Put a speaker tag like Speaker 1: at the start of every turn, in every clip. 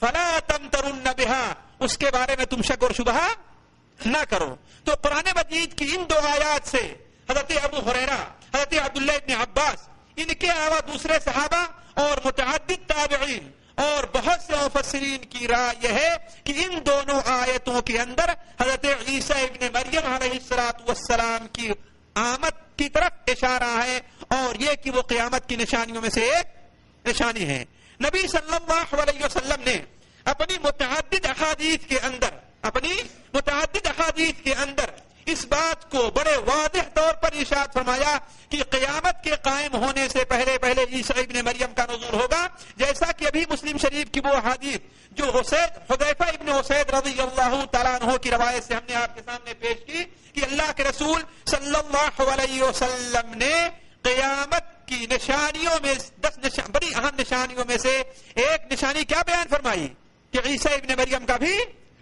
Speaker 1: فلا تمترن بها، اس کے بارے میں تم شک اور شبہ نہ کرو. تو قرآن مجید کی ان 2 آیات سے حضرت ابو ہریرہ، حضرت عبداللہ ابن عباس، ان کے علاوہ دوسرے صحابہ اور متعدد تابعین اور بہت سے مفسرین کی رائے یہ ہے کہ ان دونوں آیتوں کے اندر حضرت عیسیٰ ابن مریم علیہ السلام کی آمد کی طرف اشارہ ہے، اور یہ کہ وہ قیامت کی نشانیوں میں سے ایک نشانی ہے. نبی صلی اللہ علیہ وسلم نے اپنی متعدد احادیث کے اندر اس بات کو بڑے واضح طور پر ارشاد فرمایا کہ قیامت کے قائم ہونے سے پہلے پہلے عیسیٰ ابن مریم کا نزول ہوگا، جیسا کہ ابھی مسلم شریف کی وہ حدیث جو حذیفہ ابن اسید رضی اللہ تعالیٰ عنہ کی روایت سے ہم نے آپ کے سامنے پیش کی کہ اللہ کے رسول صلی اللہ علیہ وسلم نے قیامت کی نشانیوں میں 10 بڑی اہم نشانیوں میں سے ایک نشانی کیا بیان فرمائی کہ عیسیٰ ابن مریم کا بھی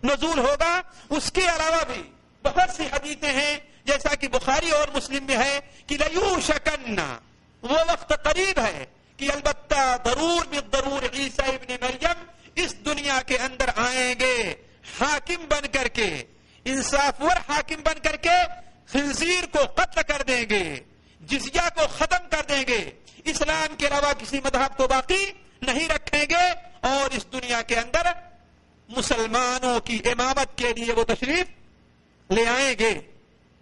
Speaker 1: نزول ہوگا. اس کے علاوہ بھی بہت سی حدیثیں ہیں جیسا کہ بخاری اور مسلم میں ہے کہ لیوشکن، وہ وقت قریب ہے کہ البتہ ضرور بالضرور عیسیٰ ابن مریم اس دنیا کے اندر آئیں گے حاکم بن کر کے، انصافور حاکم بن کر کے خنزیر کو قتل کر دیں گے، جزیہ کو ختم کر دیں گے، اسلام کے علاوہ کسی مذہب کو باقی نہیں رکھیں گے، اور اس دنیا کے اندر مسلمانوں کی امامت کے لیے وہ تشریف لے آئیں گے،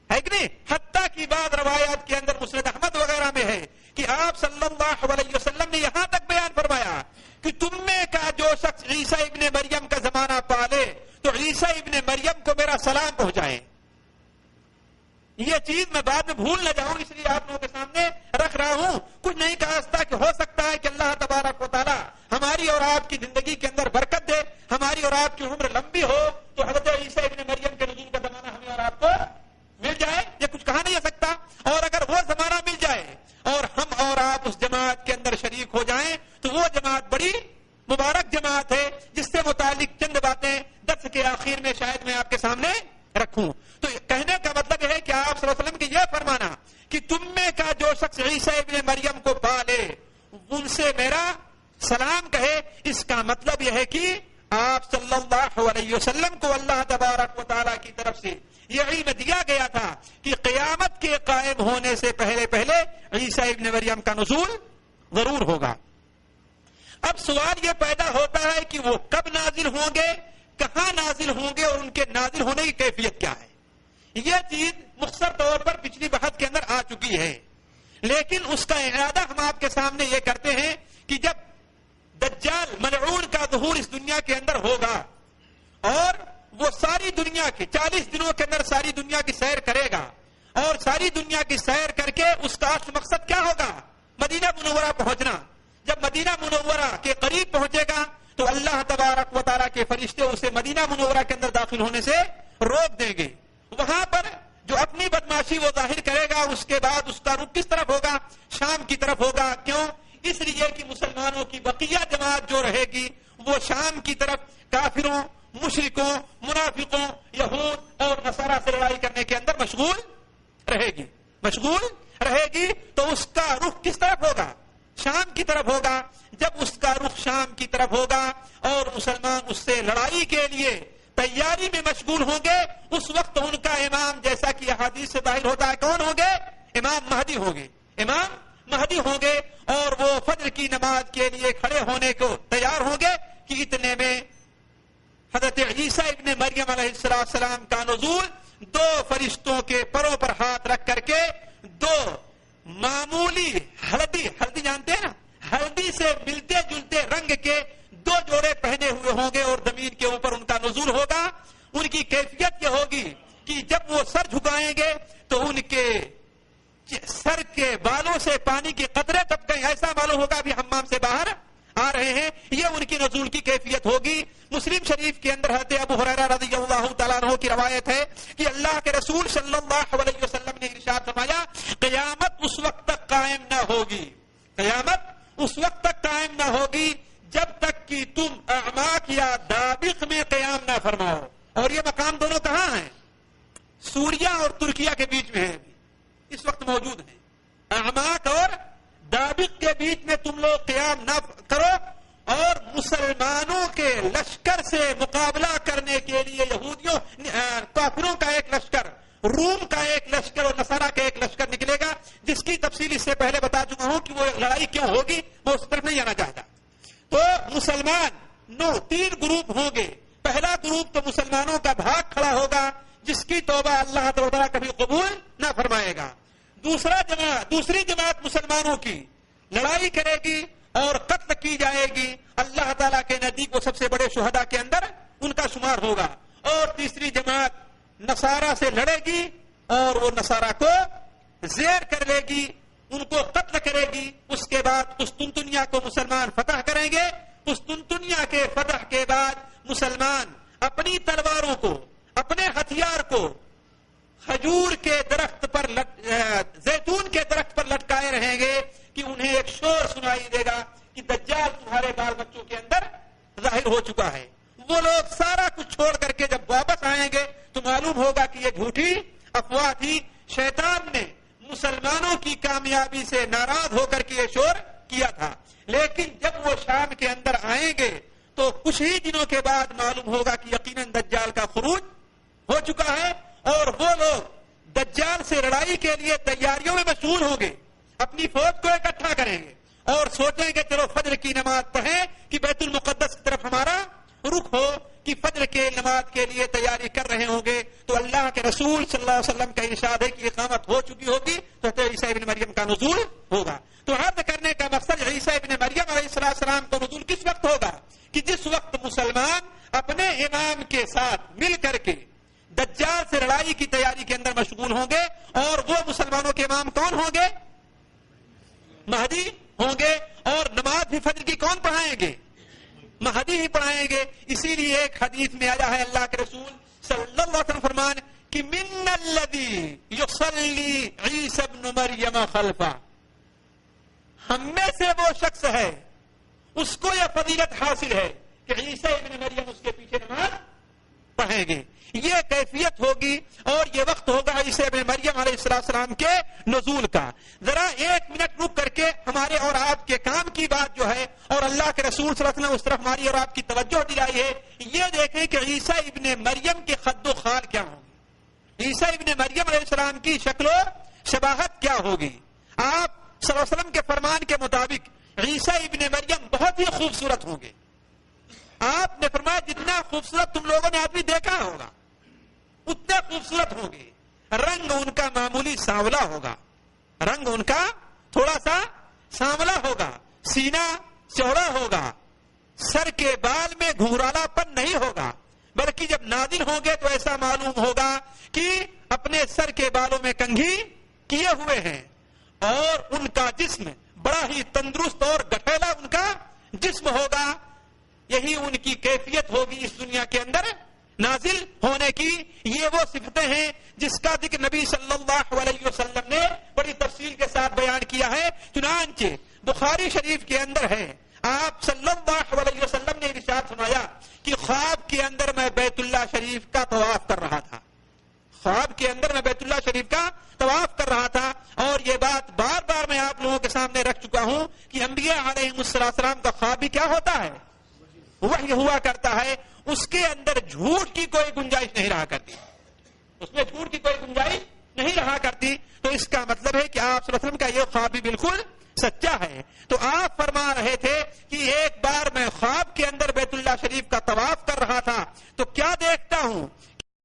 Speaker 1: ہے کہ نہیں؟ حتیٰ کی بعض روایات کے اندر مسند احمد وغیرہ میں ہے کہ آپ صلی اللہ علیہ وسلم نے یہاں تک بیان فرمایا کہ تم میں کا جو شخص عیسیٰ ابن مریم کا زمانہ پالے تو عیسیٰ ابن مریم کو میرا سلام پہنچائے. یہ چیز میں بعد میں بھول نہ جاؤں اس لیے آپ لوگوں کے سامنے رکھ رہا ہوں. کچھ نہیں کہا تھا کہ ہو سکتا ہے کہ اللہ تبارک و تعالی ہماری اور آپ کی زندگی کے اندر برکت دے، ہماری اور آپ کی عمر لمبی ہو تو حضرت عیسیٰ ابن مریم کے نزول کا زمانہ ہمیں اور آپ کو مل جائے. یہ کچھ کہا نہیں جا سکتا. اور اگر وہ زمانہ مل جائے اور ہم اور آپ اس جماعت کے اندر شریک ہو جائیں تو وہ جماعت بڑی مبارک جماعت ہے جس سے متعلق چند باتیں درس کے آخر میں شاید میں آپ کے سامنے رکھوں. تو کہنے کا مطلب ہے کہ آپ صلی اللہ علیہ وسلم کی یہ فرمانا کہ تم میں کا جو شخص عیسیٰ ابن مریم کو پالے ان سے میرا سلام کہے، اس کا مطلب یہ ہے کہ آپ صلی اللہ علیہ وسلم کو اللہ تبارک و تعالیٰ کی طرف سے یہ علم دیا گیا تھا کہ قیامت کے قائم ہونے سے پہلے پہلے عیسیٰ ابن مریم کا نزول ضرور ہوگا. اب سوال یہ پیدا ہوتا ہے کہ وہ کب نازل ہوں گے، کہاں نازل ہوں گے، اور ان کے نازل ہونے کی کیفیت کیا ہے. یہ چیز مختصر طور پر پچھلی بحث کے اندر آ چکی ہے، لیکن اس کا اعادہ ہم آپ کے سامنے یہ کرتے ہیں کہ جب دجال ملعون کا ظہور اس دنیا کے اندر ہوگا اور وہ ساری دنیا کے 40 دنوں کے اندر ساری دنیا کی سیر کرے گا، اور ساری دنیا کی سیر کر کے اس کا اصل مقصد کیا ہوگا؟ مدینہ منورہ پہنچنا. جب مدینہ منورہ کے قریب پہنچے گا تو اللہ تبارک و تعالیٰ کے فرشتے اسے مدینہ منورہ کے اندر داخل ہونے سے روک دیں گے. وہاں پر جو اپنی بدماشی وہ ظاہر کرے گا، اس کے بعد اس کا رخ کس طرف ہوگا؟ شام کی طرف ہوگا. کیوں؟ اس لیے کہ مسلمانوں کی بقیہ جماعت جو رہے گی وہ شام کی طرف کافروں، مشرکوں، منافقوں، یہود اور نصارہ سے لڑائی کرنے کے اندر مشغول رہے گی. تو اس کا رخ کس طرف ہوگا؟ شام کی طرف ہوگا. جب اس کا رخ شام کی طرف ہوگا اور مسلمان اس سے لڑائی کے لیے تیاری میں مشغول ہوں گے، اس وقت ان کا امام جیسا کہ احادیث سے ظاہر ہوتا ہے کون ہوں گے؟ امام مہدی ہوں گے اور وہ فجر کی نماز کے لیے کھڑے ہونے کو تیار ہوں گے کہ اتنے میں حضرت عیسیٰ ابن مریم علیہ السلام کا نزول 2 فرشتوں کے پروں پر ہاتھ رکھ کر کے 2 معمولی ہلدی جانتے ہیں نا، ہلدی سے ملتے جلتے رنگ کے 2 جوڑے پہنے ہوئے ہوں گے اور زمین کے اوپر ان کا نزول ہوگا. ان کی کیفیت یہ ہوگی کہ جب وہ سر جھکائیں گے تو ان کے سر کے بالوں سے پانی کے قطرے ٹپکیں، ایسا معلوم ہوگا بھی حمام سے باہر آ رہے ہیں. یہ ان کی نزول کی کیفیت ہوگی. مسلم شریف کے اندر حضرت ابو ہریرہ رضی اللہ تعالیٰ عنہ کی روایت ہے کہ اللہ کے رسول صلی اللہ علیہ وسلم نے ارشاد فرمایا قیامت اس وقت تک قائم نہ ہوگی جب تک کہ تم اعماق یا دابق میں قیام نہ فرماؤ. اور یہ مقام دونوں کہاں ہیں؟ سوریا اور ترکیہ کے بیچ میں ہے، اس وقت موجود ہیں. اعماق اور دابق کے بیچ میں تم لوگ قیام نہ کرو اور مسلمانوں کے لشکر سے مقابلہ کرنے کے لیے یہودیوں کافروں کا ایک لشکر، روم کا ایک لشکر اور نصارہ کا ایک لشکر نکلے گا، جس کی تفصیل اس سے پہلے بتا چکا ہوں کہ وہ لڑائی کیوں ہوگی، وہ اس طرف نہیں جانا چاہتا۔ تو مسلمان 3 گروپ ہوں گے۔ پہلا گروپ تو مسلمانوں کا بھاگ کھڑا ہوگا، جس کی توبہ اللہ تعالیٰ کبھی قبول نہ فرمائے گا۔ دوسری جماعت مسلمانوں کی لڑائی کرے گی اور قتل کی جائے گی، اللہ تعالیٰ کے نزدیک وہ سب سے بڑے شہداء کے اندر ان کا شمار ہوگا۔ اور تیسری جماعت نصارہ سے لڑے گی اور وہ نصارہ کو زیر کر لے گی، ان کو قتل کرے گی۔ اس کے بعد قسطنطنیہ کو مسلمان فتح کریں گے۔ قسطنطنیہ کے فتح کے بعد مسلمان اپنی تلواروں کو، اپنے ہتھیار کو کھجور کے درخت پر زیتون کے درخت پر لٹکائے رہیں گے کہ انہیں ایک شور سنائی دے گا کہ دجال تمہارے بال بچوں کے اندر ظاہر ہو چکا ہے۔ وہ لوگ سارا کچھ چھوڑ کر کے جب واپس آئیں گے تو معلوم ہوگا کہ یہ جھوٹی افواہ تھی، شیطان نے مسلمانوں کی کامیابی سے ناراض ہو کر کے یہ شور کیا تھا۔ لیکن جب وہ شام کے اندر آئیں گے تو کچھ ہی دنوں کے بعد معلوم ہوگا کہ یقیناً دجال کا خروج ہو چکا ہے، اور وہ لوگ دجال سے لڑائی کے لیے تیاریوں میں مشغول ہوں گے، اپنی فوج کو اکٹھا کریں گے اور سوچیں گے چلو فجر کی نماز پڑھیں کہ بیت المقدس کی طرف ہمارا رخ ہو، کہ فجر کے نماز کے لیے تیاری کر رہے ہوں گے تو اللہ کے رسول صلی اللہ علیہ وسلم کا ارشاد ہے کہ اقامت ہو چکی ہوگی تو حضرت عیسیٰ ابن مریم کا نزول ہوگا۔ تو عرض کرنے کا مقصد عیسیٰ ابن مریم علیہ السلام کا نزول کس وقت ہوگا کہ جس وقت مسلمان اپنے امام کے ساتھ مل کر کے دجال سے لڑائی کی تیاری کے اندر مشغول ہوں گے۔ اور وہ مسلمانوں کے امام کون ہوں گے؟ مہدی ہوں گے۔ اور نماز بھی فجر کی کون پڑھائیں گے؟ مہدی ہی پڑھائیں گے۔ اسی لیے ایک حدیث میں آیا ہے اللہ کے رسول صلی اللہ علیہ وسلم فرمان کہ من الذی یصلی عیسی ابن مریم خلفہ، ہم میں سے وہ شخص ہے اس کو یہ فضیلت حاصل ہے کہ عیسی ابن مریم اس کے پیچھے نماز پڑھیں گے۔ یہ کیفیت ہوگی اور یہ وقت ہوگا عیسی ابن مریم علیہ السلام کے نزول کا۔ ذرا 1 منٹ رک کر کے ہمارے اور آپ کے کام کی بات جو ہے اور اللہ کے رسول صلی اللہ علیہ وسلم اس طرف ہماری اور آپ کی توجہ دلائی ہے، یہ دیکھیں کہ عیسی ابن مریم کے خد و خال کیا ہوں گے، عیسی ابن مریم علیہ السلام کی شکل و شباہت کیا ہوگی۔ آپ صلی اللہ علیہ وسلم کے فرمان کے مطابق عیسی ابن مریم بہت ہی خوبصورت ہوں گے۔ آپ نے فرمایا جتنا خوبصورت تم لوگوں نے آدمی دیکھا ہوگا اتنے خوبصورت ہوں گے۔ رنگ ان کا معمولی سانولا ہوگا، رنگ ان کا تھوڑا سا سانولا ہوگا، سینہ چوڑا ہوگا، سر کے بال میں گھنگرالا پن نہیں ہوگا، بلکہ جب نازل ہوں گے تو ایسا معلوم ہوگا کہ اپنے سر کے بالوں میں کنگھی کیے ہوئے ہیں، اور ان کا جسم بڑا ہی تندرست اور گٹھیلا ان کا جسم ہوگا۔ یہی ان کی کیفیت ہوگی اس دنیا کے اندر نازل ہونے کی۔ یہ وہ صفتیں ہیں جس کا ذکر نبی صلی اللہ علیہ وسلم نے بڑی تفصیل کے ساتھ بیان کیا ہے۔ چنانچہ بخاری شریف کے اندر ہے، آپ صلی اللہ علیہ وسلم نے ارشاد فرمایا کہ خواب کے اندر میں بیت اللہ شریف کا طواف کر رہا تھا، خواب کے اندر میں بیت اللہ شریف کا طواف کر رہا تھا۔ اور یہ بات بار بار میں آپ لوگوں کے سامنے رکھ چکا ہوں کہ انبیاء علیہ السلام کا خواب بھی کیا ہوتا ہے؟ وحی ہوا کرتا ہے۔ اس کے اندر جھوٹ کی کوئی گنجائش نہیں رہا کرتی، اس میں جھوٹ کی کوئی گنجائش نہیں رہا کرتی۔ تو اس کا مطلب ہے کہ آپ صلی اللہ علیہ وسلم کا یہ خواب بھی بالکل سچا ہے۔ تو آپ فرما رہے تھے کہ ایک بار میں خواب کے اندر بیت اللہ شریف کا طواف کر رہا تھا تو کیا دیکھتا ہوں